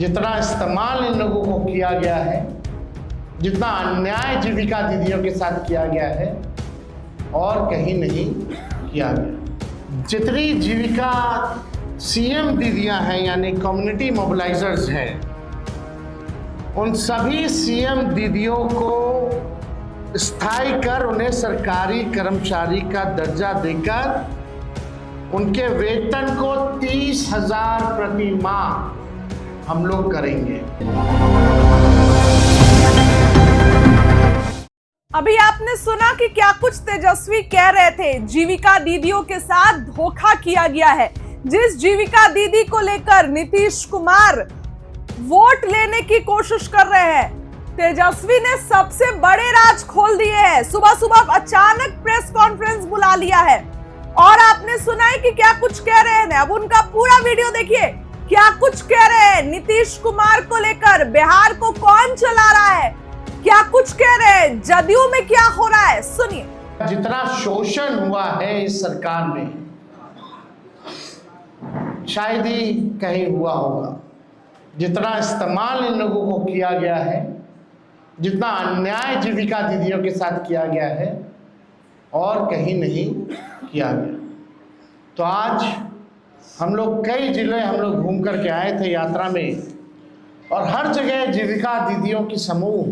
जितना इस्तेमाल इन लोगों को किया गया है, जितना अन्याय जीविका दीदियों के साथ किया गया है, और कहीं नहीं किया गया। जितनी जीविका सीएम दीदियां हैं यानी कम्युनिटी मोबिलाइजर्स हैं, उन सभी सीएम दीदियों को स्थायी कर उन्हें सरकारी कर्मचारी का दर्जा देकर उनके वेतन को 30,000 प्रति माह हम लोग करेंगे। अभी आपने सुना कि क्या कुछ तेजस्वी कह रहे थे। जीविका दीदियों के साथ धोखा किया गया है। जिस जीविका दीदी को लेकर नीतीश कुमार वोट लेने की कोशिश कर रहे हैं, तेजस्वी ने सबसे बड़े राज खोल दिए हैं। सुबह सुबह अचानक प्रेस कॉन्फ्रेंस बुला लिया है और आपने सुना है कि क्या कुछ कह रहे हैं। अब उनका पूरा वीडियो देखिए, क्या कुछ कह रहे हैं नीतीश कुमार को लेकर। बिहार को कौन चला रहा है, क्या कुछ कह रहे हैं, जदयू में क्या हो रहा है, सुनिए। जितना शोषण हुआ है इस सरकार में शायद ही कहीं हुआ होगा। जितना इस्तेमाल इन लोगों को किया गया है, जितना अन्याय जीविका दीदियों के साथ किया गया है, और कहीं नहीं किया गया। तो आज हम लोग कई जिले हम लोग घूम करके आए थे यात्रा में, और हर जगह जीविका दीदियों की समूह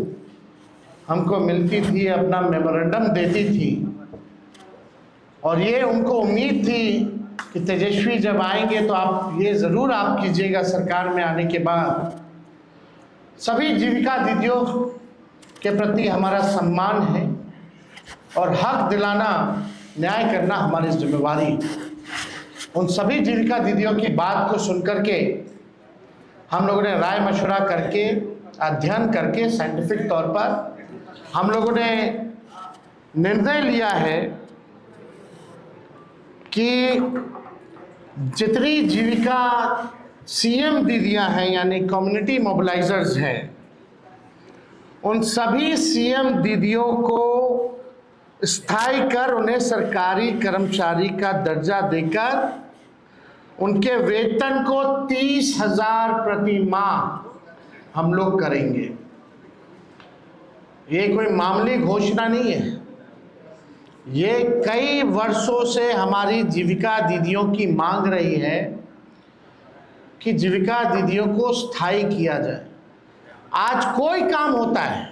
हमको मिलती थी, अपना मेमोरेंडम देती थी, और ये उनको उम्मीद थी कि तेजस्वी जब आएंगे तो आप ये ज़रूर आप कीजिएगा सरकार में आने के बाद। सभी जीविका दीदियों के प्रति हमारा सम्मान है और हक दिलाना, न्याय करना हमारी जिम्मेवारी। उन सभी जीविका दीदियों की बात को सुनकर के हम लोगों ने राय मशवरा करके, अध्ययन करके, साइंटिफिक तौर पर हम लोगों ने निर्णय लिया है कि जितनी जीविका सीएम दीदियां हैं यानी कम्युनिटी मोबिलाइजर्स हैं, उन सभी सीएम दीदियों को स्थायी कर उन्हें सरकारी कर्मचारी का दर्जा देकर उनके वेतन को 30,000 प्रति माह हम लोग करेंगे। ये कोई मामूली घोषणा नहीं है। ये कई वर्षों से हमारी जीविका दीदियों की मांग रही है कि जीविका दीदियों को स्थायी किया जाए। आज कोई काम होता है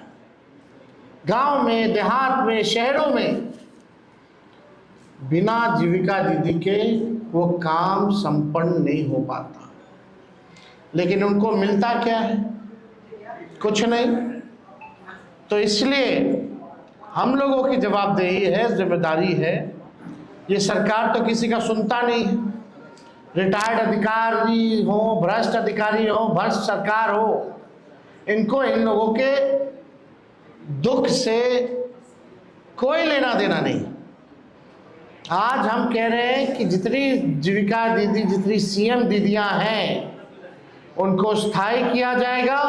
गांव में, देहात में, शहरों में, बिना जीविका दीदी के वो काम संपन्न नहीं हो पाता। लेकिन उनको मिलता क्या है? कुछ नहीं। तो इसलिए हम लोगों की जवाबदेही है, जिम्मेदारी है। ये सरकार तो किसी का सुनता नहीं है। रिटायर्ड अधिकारी हो, भ्रष्ट अधिकारी हो, भ्रष्ट सरकार हो, इनको इन लोगों के दुख से कोई लेना देना नहीं। आज हम कह रहे हैं कि जितनी जीविका दीदी, जितनी सीएम दीदियां हैं, उनको स्थायी किया जाएगा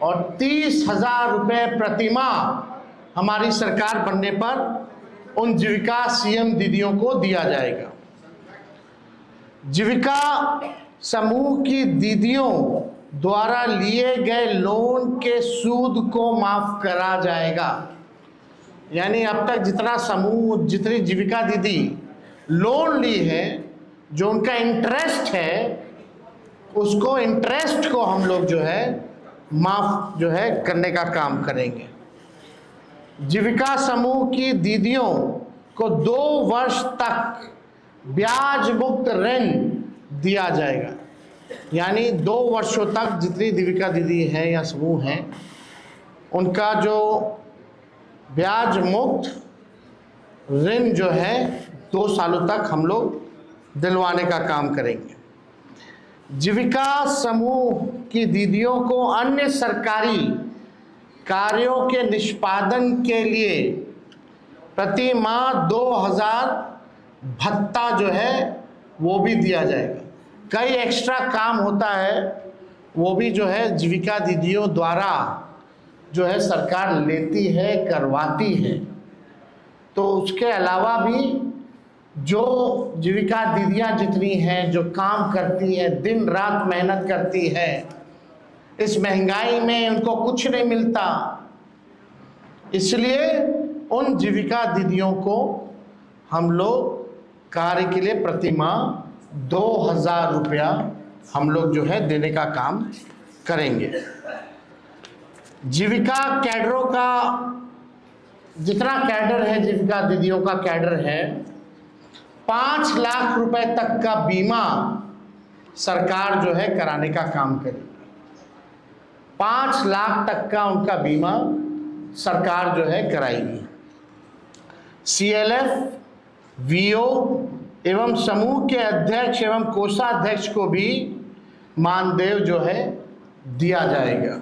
और 30,000 रुपये प्रति माह हमारी सरकार बनने पर उन जीविका सीएम दीदियों को दिया जाएगा। जीविका समूह की दीदियों द्वारा लिए गए लोन के सूद को माफ करा जाएगा। यानी अब तक जितना समूह, जितनी जीविका दीदी लोन ली है, जो उनका इंटरेस्ट है, उसको इंटरेस्ट को हम लोग जो है माफ जो है करने का काम करेंगे। जीविका समूह की दीदियों को 2 वर्ष तक ब्याज मुक्त ऋण दिया जाएगा। यानी 2 वर्षों तक जितनी जीविका दीदी हैं या समूह हैं, उनका जो ब्याज मुक्त ऋण जो है 2 सालों तक हम लोग दिलवाने का काम करेंगे। जीविका समूह की दीदियों को अन्य सरकारी कार्यों के निष्पादन के लिए प्रति माह 2,000 भत्ता जो है वो भी दिया जाएगा। कई एक्स्ट्रा काम होता है, वो भी जो है जीविका दीदियों द्वारा जो है सरकार लेती है, करवाती है। तो उसके अलावा भी जो जीविका दीदियां जितनी हैं, जो काम करती हैं, दिन रात मेहनत करती हैं, इस महंगाई में उनको कुछ नहीं मिलता, इसलिए उन जीविका दीदियों को हम लोग कार्य के लिए प्रति माह 2000 रुपया हम लोग जो है देने का काम करेंगे। जीविका कैडरों का जितना कैडर है, जीविका दीदियों का कैडर है, 5 लाख रुपए तक का बीमा सरकार जो है कराने का काम करेगी। 5 लाख तक का उनका बीमा सरकार जो है कराएगी। CLF, VO एवं समूह के अध्यक्ष एवं कोषाध्यक्ष को भी मानदेय जो है दिया जाएगा।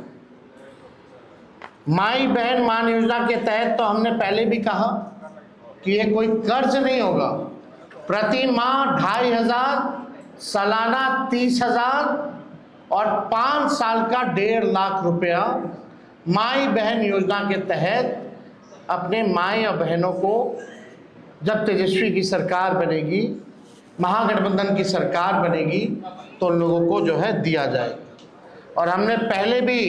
माई बहन मान योजना के तहत तो हमने पहले भी कहा कि ये कोई कर्ज नहीं होगा। प्रति माह 2500, सालाना 30,000 और 5 साल का 1.5 लाख रुपया माई बहन योजना के तहत अपने माई और बहनों को जब तेजस्वी की सरकार बनेगी, महागठबंधन की सरकार बनेगी, तो उन लोगों को जो है दिया जाएगा। और हमने पहले भी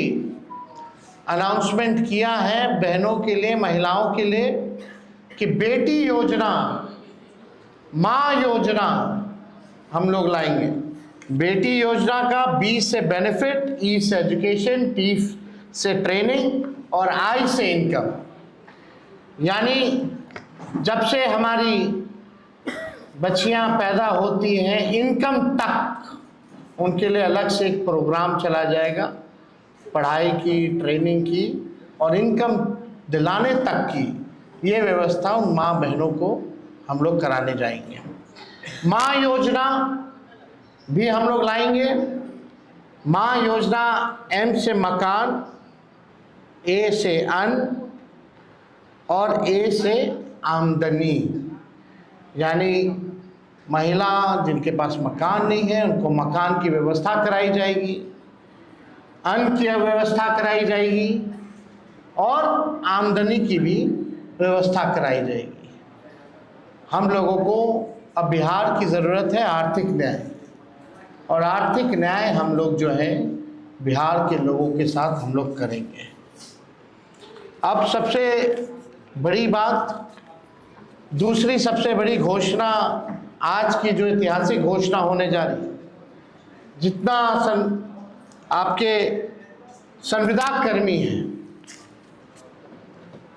अनाउंसमेंट किया है बहनों के लिए, महिलाओं के लिए कि बेटी योजना, माँ योजना हम लोग लाएंगे। बेटी योजना का B से बेनिफिट, E से एजुकेशन, T से ट्रेनिंग और I से इनकम, यानी जब से हमारी बच्चियां पैदा होती हैं इनकम तक उनके लिए अलग से एक प्रोग्राम चला जाएगा, पढ़ाई की, ट्रेनिंग की और इनकम दिलाने तक की ये व्यवस्था उन माँ बहनों को हम लोग कराने जाएंगे। माँ योजना भी हम लोग लाएंगे। माँ योजना M से मकान, A से अन्न और A से आमदनी, यानी महिला जिनके पास मकान नहीं है उनको मकान की व्यवस्था कराई जाएगी, अन्न की व्यवस्था कराई जाएगी और आमदनी की भी व्यवस्था कराई जाएगी। हम लोगों को अब बिहार की ज़रूरत है आर्थिक न्याय, और आर्थिक न्याय हम लोग जो है बिहार के लोगों के साथ हम लोग करेंगे। अब सबसे बड़ी बात, दूसरी सबसे बड़ी घोषणा आज की जो ऐतिहासिक घोषणा होने जा रही है, जितना आपके संविदा कर्मी हैं,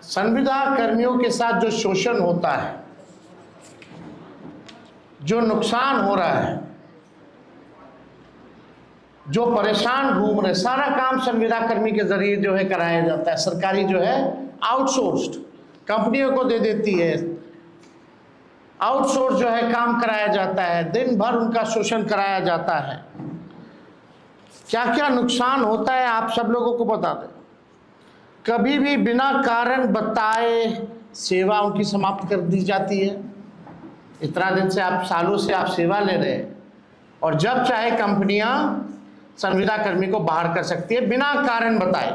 संविदा कर्मियों के साथ जो शोषण होता है, जो नुकसान हो रहा है, जो परेशान घूम रहे, सारा काम संविदा कर्मी के जरिए जो है कराया जाता है। सरकारी जो है आउटसोर्स्ड कंपनियों को दे देती है, आउटसोर्स जो है काम कराया जाता है, दिन भर उनका शोषण कराया जाता है। क्या क्या नुकसान होता है आप सब लोगों को बता दें। कभी भी बिना कारण बताए सेवा उनकी समाप्त कर दी जाती है। इतना दिन से आप, सालों से आप सेवा ले रहे हैं, और जब चाहे कंपनियां संविदा कर्मी को बाहर कर सकती है बिना कारण बताए।